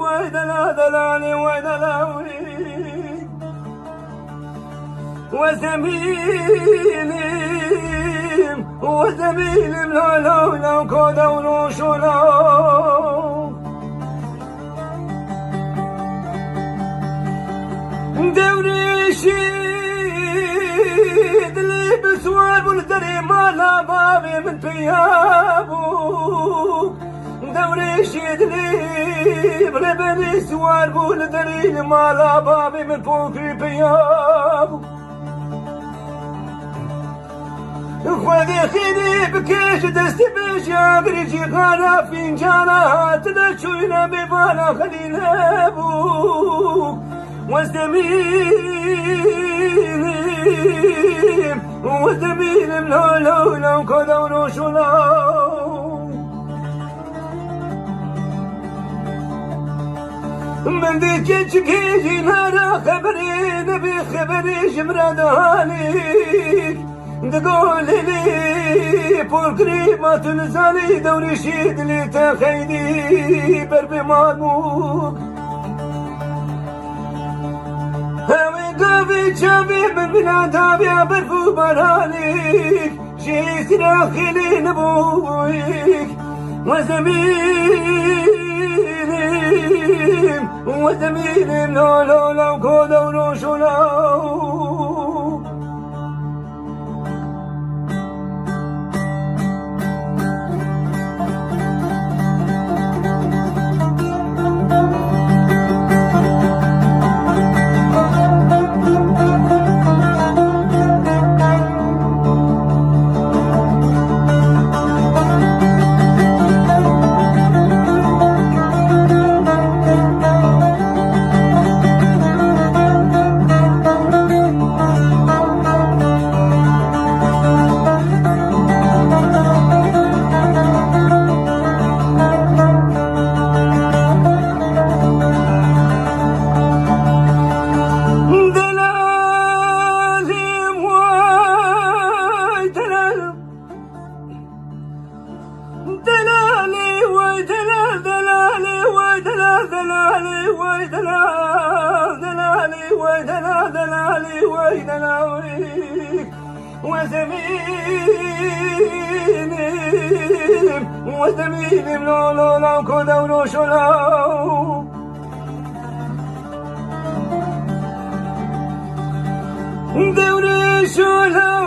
ويدلا دلالي ويدلاوي وزميلي وزميلي لو كودا ونوشولا دوري شيد اللي بسوار والدري مالا بابي من ثيابو دوري شيد اللي بلبني سوار والدري مالا بابي من فوق ثيابو خذي خيني بكيش دستي بشاقري جيخانا فنجانا تدشوينا ببانا خلينا بو وزميلي لو كذا ونوشولا من ذيك تشكيجي نارا خبري نبي خبري جمرة دهاليك تقول لي بوركري ما تنزالي دوري شيد لي تخيدي بربي مالموك هاوي قافي شافي من عذاب يا برفو براليك شي سراخي نبويك وزميلي لو كودا ونوشولا وزميلي لو كودا ونوشولا دوري شولا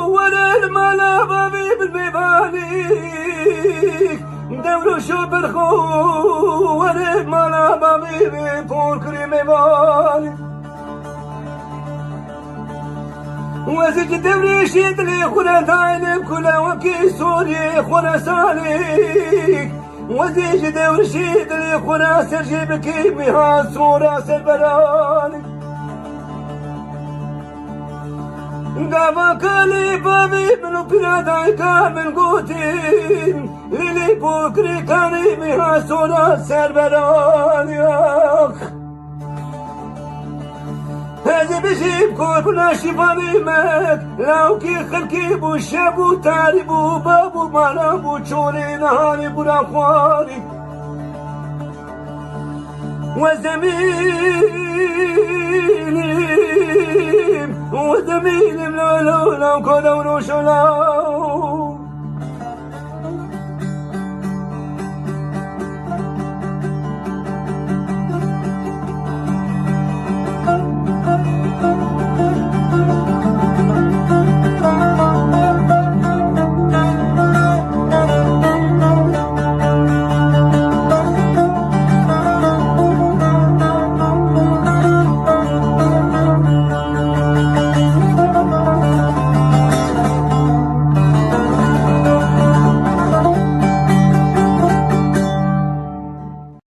ولا المالا بابي بالبيبانيك دوري شو برخو ولا المالا بابي بفوركري ميبانيك وزج دوري شيد لي خلا ثايلم كلا وكي سوري خلا ساليك وزج دوري شيد لي خلا سرجي بكي بها صورة سربراني قاما كالي بابي منو بناداي كامل قوتين للي بوكري كاني بها صورة سربراني هذا بجيب كورنا شفاني مات لو كي خلكي بو شابو تاريبو بابو مالابو تشوري نهاري برا خواري وزميلي لو كودا ونوشولا